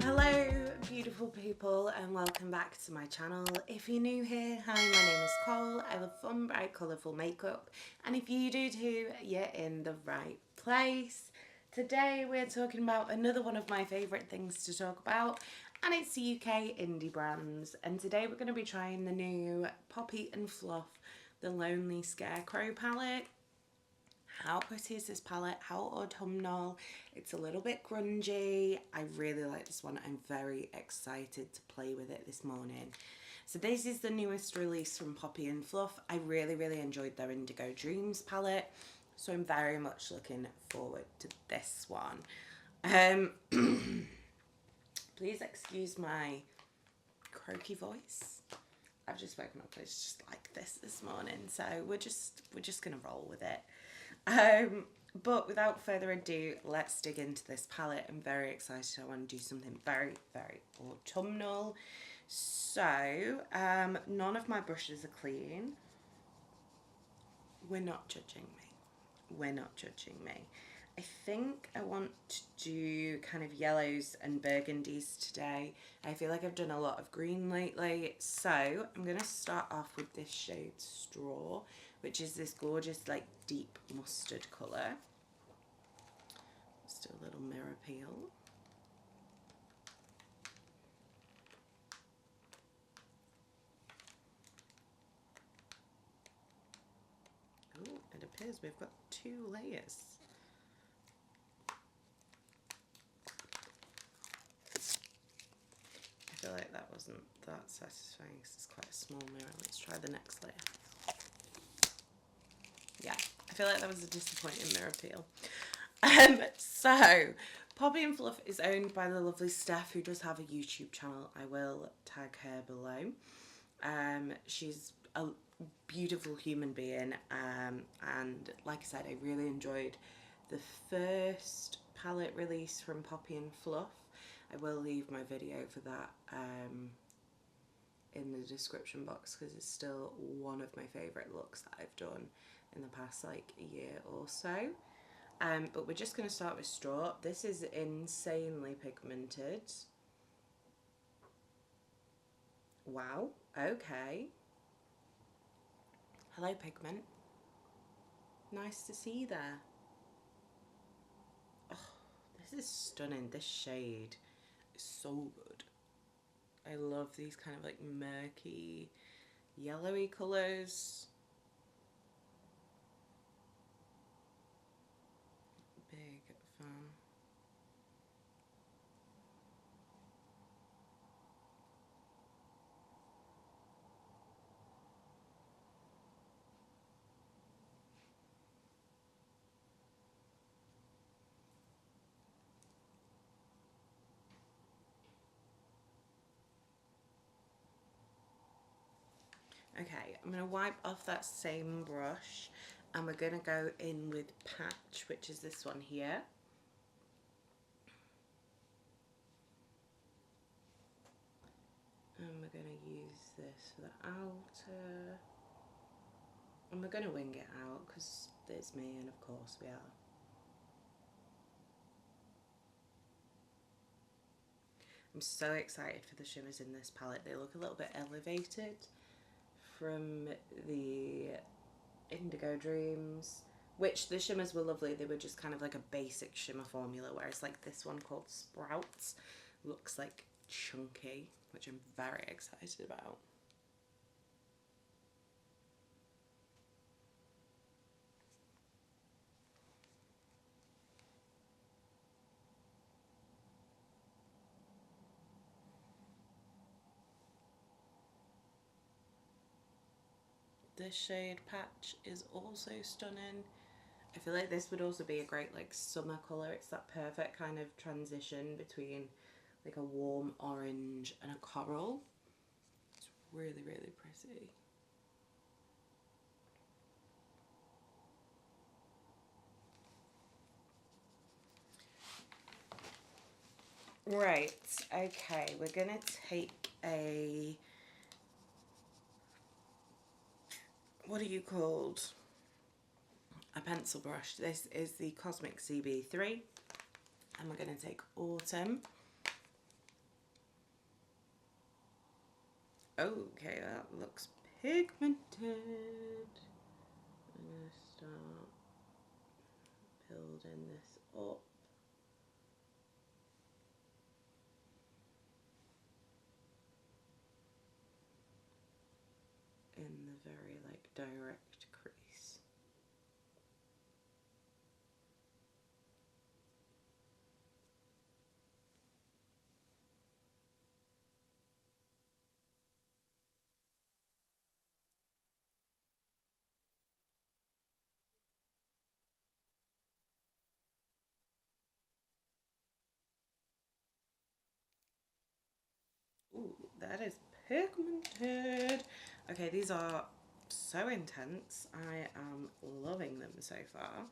Hello beautiful people and welcome back to my channel. If you're new here, hi, my name is Cole. I love fun, bright, colourful makeup, and if you do too, you're in the right place. Today we're talking about another one of my favourite things to talk about, and it's UK indie brands. And today we're going to be trying the new Poppy and Fluff The Lonely Scarecrow palette. How pretty is this palette? How autumnal. It's a little bit grungy. I really like this one. I'm very excited to play with it this morning. So this is the newest release from Poppy and Fluff. I really enjoyed their Indigo Dreams palette, so I'm very much looking forward to this one. Please excuse my croaky voice. I've just woken up, it's just like this morning, so we're just gonna roll with it. But without further ado, let's dig into this palette. I'm very excited. I want to do something very autumnal. So none of my brushes are clean. We're not judging me. I think I want to do kind of yellows and burgundies today. I feel like I've done a lot of green lately, so I'm going to start off with this shade Straw, which is this gorgeous like deep mustard colour. Just do a little mirror peel. Oh, it appears we've got 2 layers. I feel like that wasn't that satisfying because it's quite a small mirror. Let's try the next layer. Yeah, I feel like that was a disappointing mirror peel. So, Poppy and Fluff is owned by the lovely Steph, who does have a YouTube channel. I will tag her below. She's a beautiful human being, and like I said, I really enjoyed the first palette release from Poppy and Fluff. I will leave my video for that in the description box because it's still one of my favourite looks that I've done in the past like a year or so. But we're just going to start with Straw. This is insanely pigmented. Wow, okay. Hello pigment. Nice to see you there. Oh, this is stunning. This shade is so good. I love these kind of like murky, yellowy colours. Big fan. Okay, I'm going to wipe off that same brush and we're going to go in with Patch, which is this one here. And we're going to use this for the outer. And we're going to wing it out because it's me and of course we are. I'm so excited for the shimmers in this palette. They look a little bit elevated from the Indigo Dreams, which the shimmers were lovely. They were just kind of like a basic shimmer formula, whereas like this one called Sprouts looks like chunky, which I'm very excited about. This shade Patch is also stunning. I feel like this would also be a great like summer colour. It's that perfect kind of transition between like a warm orange and a coral. It's really pretty. Right, okay, we're gonna take a, what are you called? a pencil brush. This is the Cosmic CB3, and we're going to take Autumn. Okay, that looks pigmented. I'm going to start building this up. In the very direct crease. Ooh, that is pigmented. Okay, these are so intense. I am loving them so far.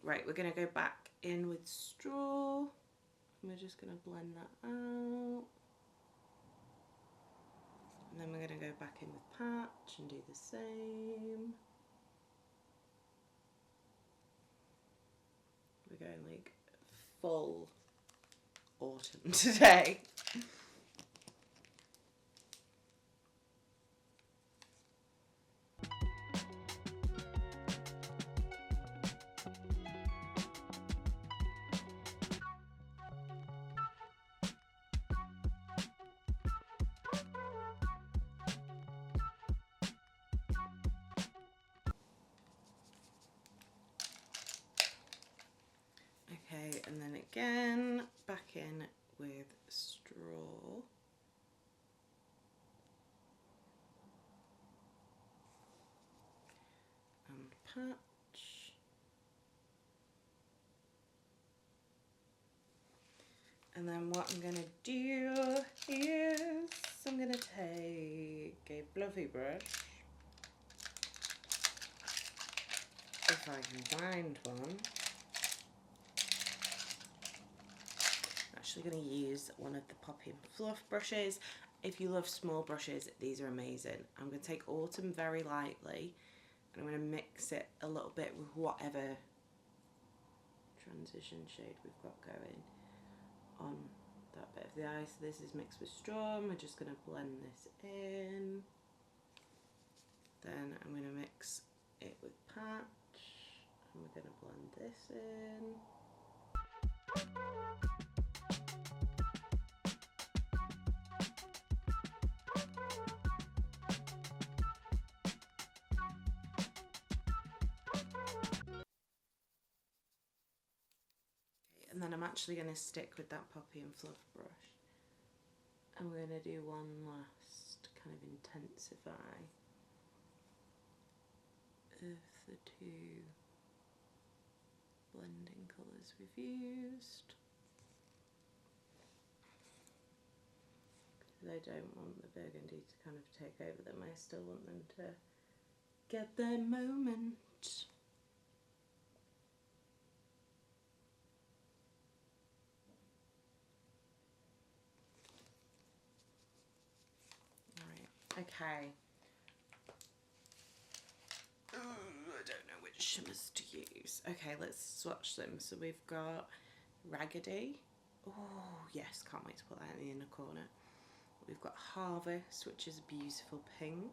Right, we're going to go back in with straw. We're just going to blend that out. And then we're going to go back in with patch and do the same. We're going full autumn today. Okay, and then again, back in with straw. And patch. And then what I'm going to do is I'm going to take a fluffy brush, if I can find one. I'm actually going to use one of the Poppy Fluff brushes. If you love small brushes, these are amazing. I'm going to take Autumn very lightly, and I'm going to mix it a little bit with whatever transition shade we've got going on that bit of the eye. So this is mixed with straw, and we're just going to blend this in. Then I'm going to mix it with patch, and we're going to blend this in. And then I'm actually going to stick with that Poppy and Fluff brush, and we're going to do one last kind of intensify of the two blending colours we've used. Because I don't want the burgundy to kind of take over them, I still want them to get their moment. Okay. I don't know which shimmers to use. Okay, let's swatch them. So we've got Raggedy. Oh, yes, can't wait to put that in the inner corner. We've got Harvest, which is a beautiful pink.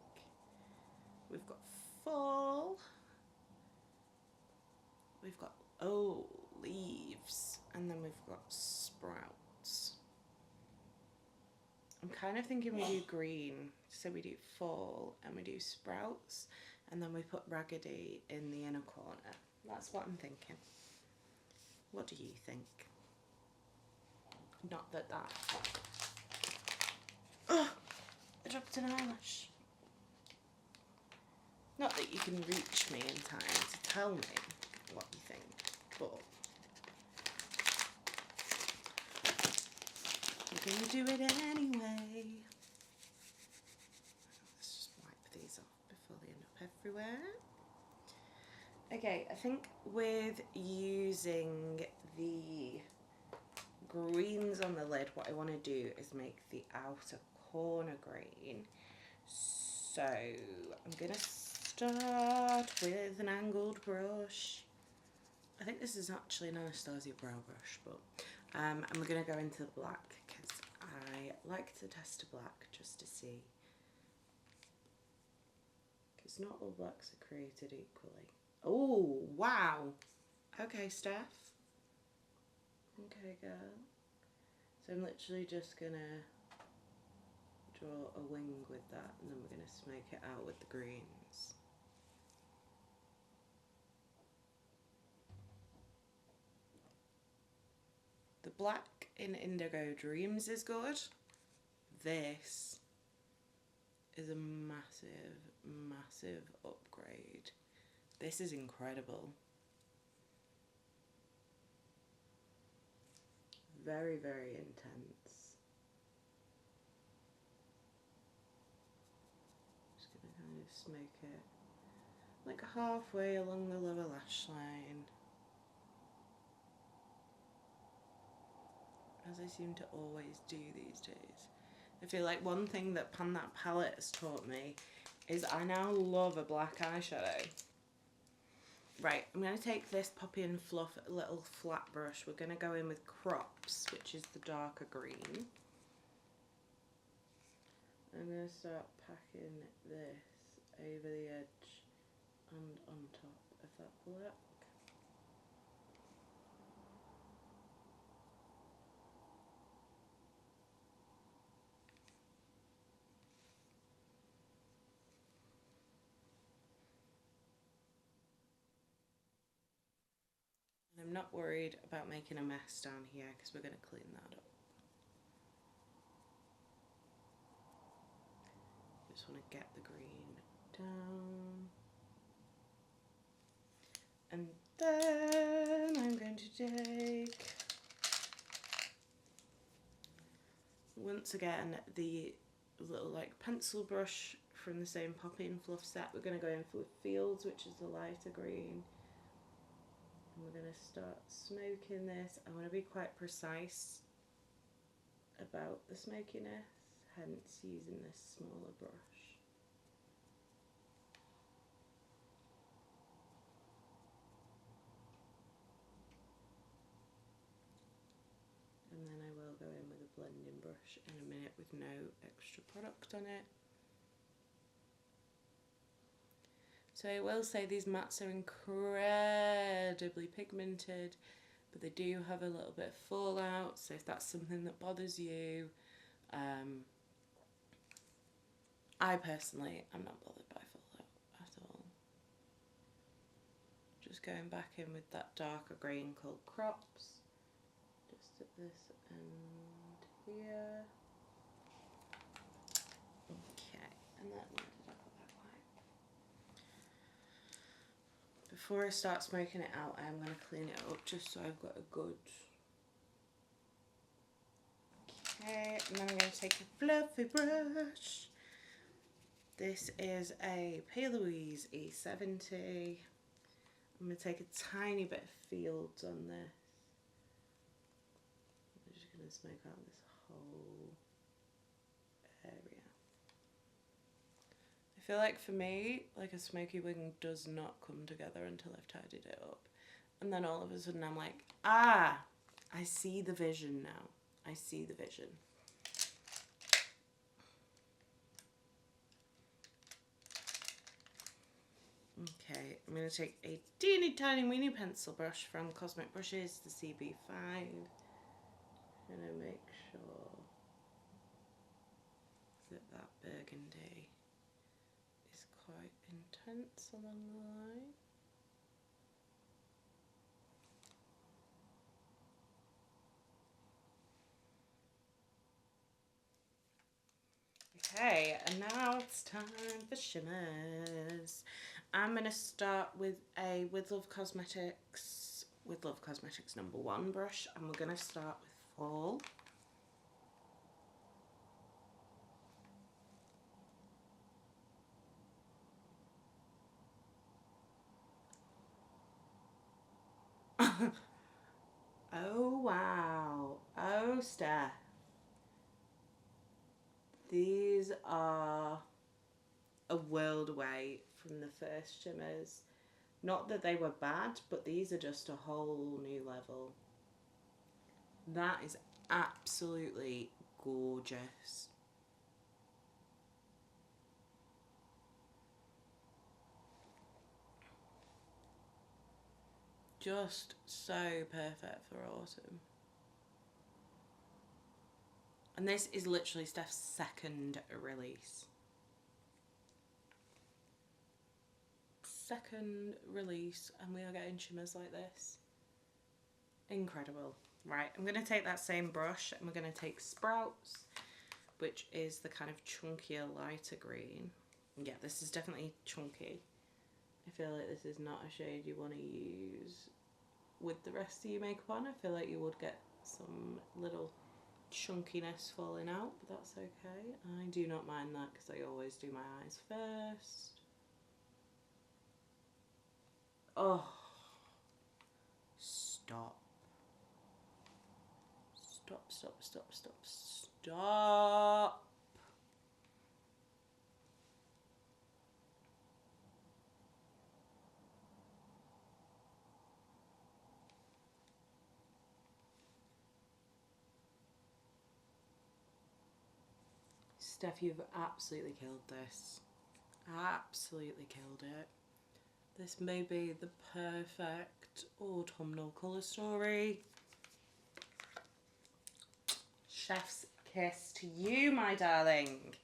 We've got Fall. We've got, oh, Leaves. And then we've got Sprouts. I'm kind of thinking we do green, so we do Fall and we do Sprouts, and then we put Raggedy in the inner corner. That's what I'm thinking. What do you think? Not that that... Oh! I dropped an eyelash. Not that you can reach me in time to tell me what you think, but... we're gonna do it anyway. Let's just wipe these off before they end up everywhere. Okay, I think with using the greens on the lid, what I want to do is make the outer corner green. So I'm gonna start with an angled brush. I think this is actually an Anastasia brow brush, but and we're going to go into the black because I like to test a black just to see, because not all blacks are created equally. Oh, wow. Okay, Steph. Okay, girl. So I'm literally just going to draw a wing with that, and then we're going to smoke it out with the greens. The black in Indigo Dreams is good. This is a massive, massive upgrade. This is incredible. Very, very intense. Just gonna kind of smoke it like halfway along the lower lash line, as I seem to always do these days. I feel like one thing that Pan That palette has taught me is I now love a black eyeshadow. Right, I'm going to take this Poppy and Fluff little flat brush. We're going to go in with Crops, which is the darker green. I'm going to start packing this over the edge and on top of that black. And I'm not worried about making a mess down here because we're going to clean that up. Just want to get the green down. And then I'm going to take, once again, the little like pencil brush from the same Poppy and Fluff set. We're going to go in for Fields, which is the lighter green. And we're going to start smoking this. I want to be quite precise about the smokiness, hence using this smaller brush. And then I will go in with a blending brush in a minute with no extra product on it. So I will say these mattes are incredibly pigmented, but they do have a little bit of fallout, so if that's something that bothers you, I personally am not bothered by fallout at all. Just going back in with that darker green called Crops, just at this end here. Okay, and then where did I put that white? Before I start smoking it out, I'm going to clean it up just so I've got a good... Okay, and then I'm going to take a fluffy brush. This is a P. Louise E70. I'm going to take a tiny bit of Fields on this. I'm just going to smoke out this whole area. I feel like for me, like a smoky wing does not come together until I've tidied it up. And then all of a sudden I'm like, ah, I see the vision now. I see the vision. Okay, I'm going to take a teeny tiny weeny pencil brush from Cosmic Brushes, the CB5. I'm going to make sure that that burgundy is quite intense along the line. Okay, and now it's time for shimmers. I'm going to start with a With Love Cosmetics #1 brush, and we're going to start with Fall. Oh wow, oh Steph. These are a world away from the first shimmers. Not that they were bad, but these are just a whole new level. That is absolutely gorgeous. Just so perfect for autumn. And this is literally Steph's second release. Second release, and we are getting shimmers like this. Incredible. Right, I'm going to take that same brush and we're going to take Sprouts, which is the kind of chunkier, lighter green. Yeah, this is definitely chunky. I feel like this is not a shade you want to use with the rest of your makeup on. I feel like you would get some little chunkiness falling out, but that's okay. I do not mind that because I always do my eyes first. Oh, stop. Stop, stop, stop, stop, stop. Steph, you've absolutely killed this. Absolutely killed it. This may be the perfect autumnal colour story. Chef's kiss to you, my darling.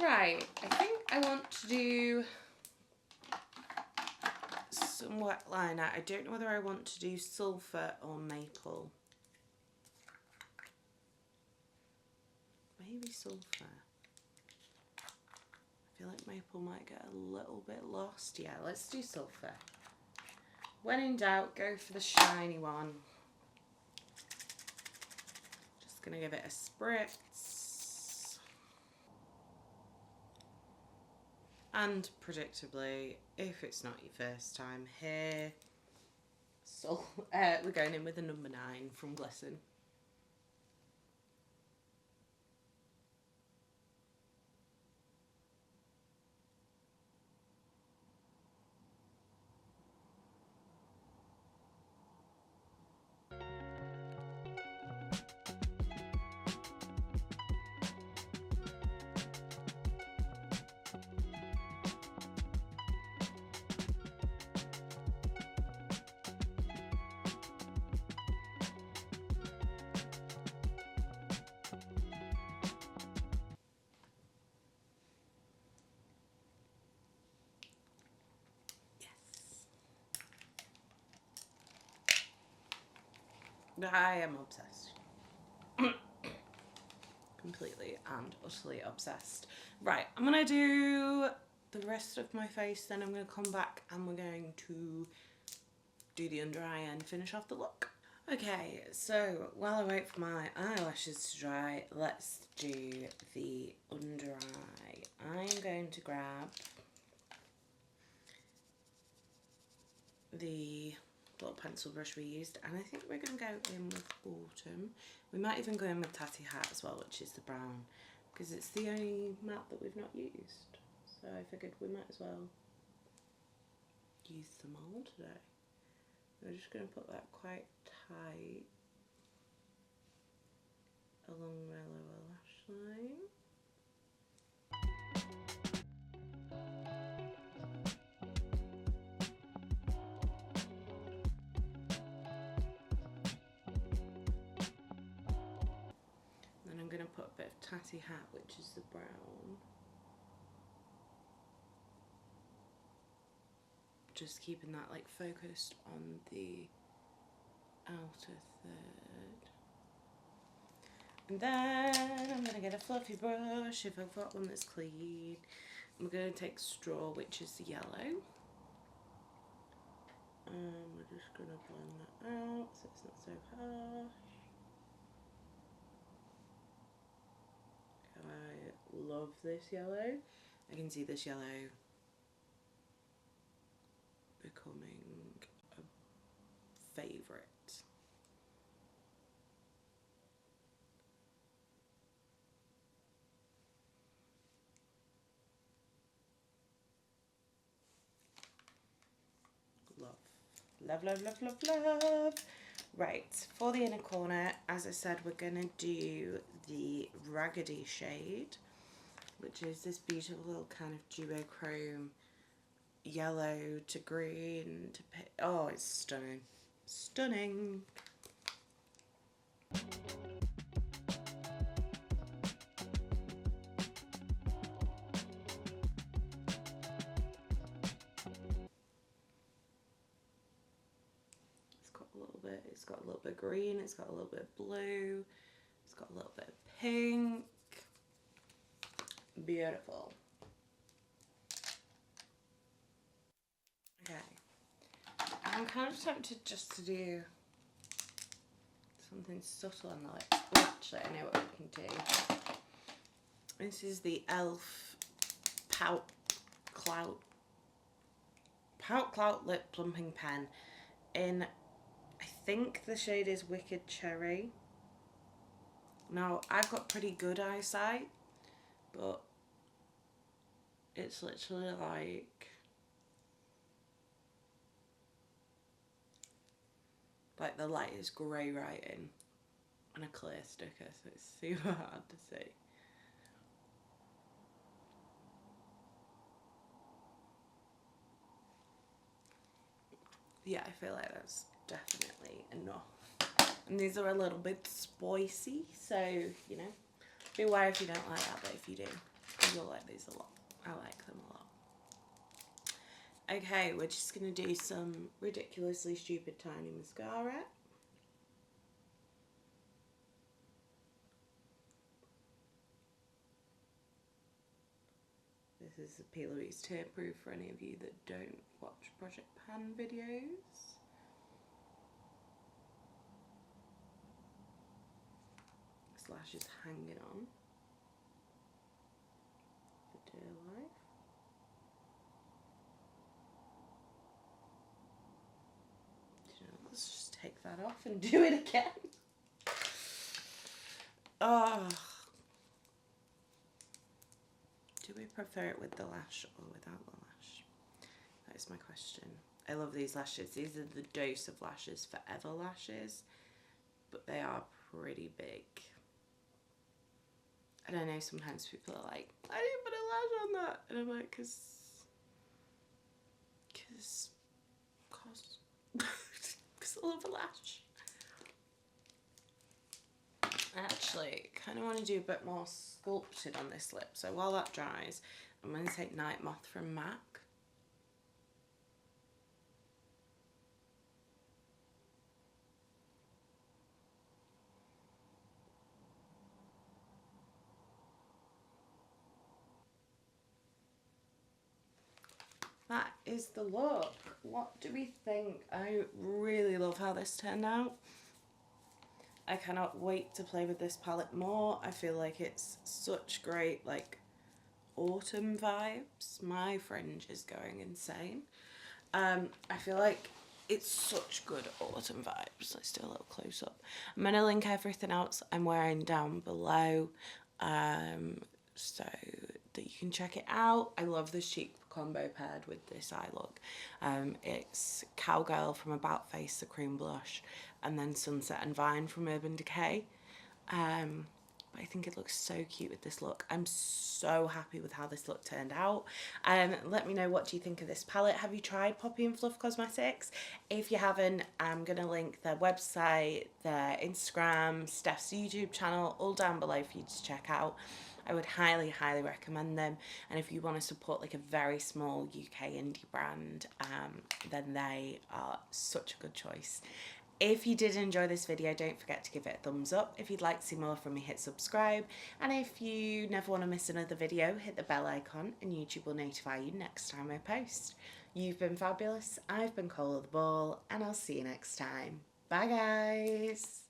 Right, I think I want to do some wet liner. I don't know whether I want to do sulphur or maple. Maybe sulphur. I feel like maple might get a little bit lost. Yeah, let's do sulphur. When in doubt, go for the shiny one. Just gonna give it a spritz. And predictably, if it's not your first time here, so we're going in with a number 9 from Glisten. I am obsessed. Completely and utterly obsessed. Right, I'm gonna do the rest of my face, then I'm gonna come back and we're going to do the under eye and finish off the look. Okay, so while I wait for my eyelashes to dry, let's do the under eye. I'm going to grab the little pencil brush we used, and I think we're going to go in with Autumn. We might even go in with Tatty Hat as well, which is the brown, because it's the only matte that we've not used. So I figured we might as well use them all today. We're just going to put that quite tight along my lower lash line. Then I'm going to put a bit of Tatty Hat, which is the brown. Just keeping that like focused on the outer third. And then I'm going to get a fluffy brush if I've got one that's clean. I'm going to take straw, which is the yellow. We're just going to blend that out so it's not so harsh. I love this yellow. I can see this yellow becoming a favourite. Love, love, love, love, love. Right, for the inner corner, as I said, we're going to do the Raggedy shade, which is this beautiful little kind of duochrome yellow to green to pink. Oh, it's stunning. Stunning. It's got a little bit of green, it's got a little bit of blue, it's got a little bit of pink. Beautiful. Okay. I'm kind of tempted just to do something subtle on the lips. Oh, actually, I know what we can do. This is the e.l.f. Pout Clout Lip Plumping Pen in, I think the shade is Wicked Cherry. Now, I've got pretty good eyesight, but it's literally like the light is grey writing on a clear sticker, so it's super hard to see. Yeah, I feel like that's definitely enough. And these are a little bit spicy, so, you know, beware if you don't like that, but if you do, you'll like these a lot. I like them a lot. Okay, we're just going to do some ridiculously stupid tiny mascara. This is the P. Louise Tearproof for any of you that don't watch Project Pan videos. This lash is hanging on for dear life. Let's just take that off and do it again. Oh. Do we prefer it with the lash or without the lash? That is my question. I love these lashes. These are the Dose of Lashes Forever lashes, but they are pretty big. And I know sometimes people are like, I didn't put a lash on that. And I'm like, cause I love a lash. I actually kind of want to do a bit more sculpted on this lip. So while that dries, I'm going to take Night Moth from MAC. That is the look. What do we think? I really love how this turned out. I cannot wait to play with this palette more. I feel like it's such great, like, autumn vibes. My fringe is going insane. I feel like it's such good autumn vibes. Let's do a little close up. I'm going to link everything else I'm wearing down below, so that you can check it out. I love this cheek combo paired with this eye look. It's Cowgirl from About Face, the cream blush, and then Sunset and Vine from Urban Decay. But I think it looks so cute with this look. I'm so happy with how this look turned out. Let me know, what do you think of this palette? Have you tried Poppy and Fluff Cosmetics? If you haven't, I'm going to link their website, their Instagram, Steph's YouTube channel, all down below for you to check out. I would highly, highly recommend them. And if you want to support like a very small UK indie brand, then they are such a good choice. If you did enjoy this video, don't forget to give it a thumbs up. If you'd like to see more from me, hit subscribe. And if you never want to miss another video, hit the bell icon and YouTube will notify you next time I post. You've been fabulous. I've been Karla the Ball, and I'll see you next time. Bye guys.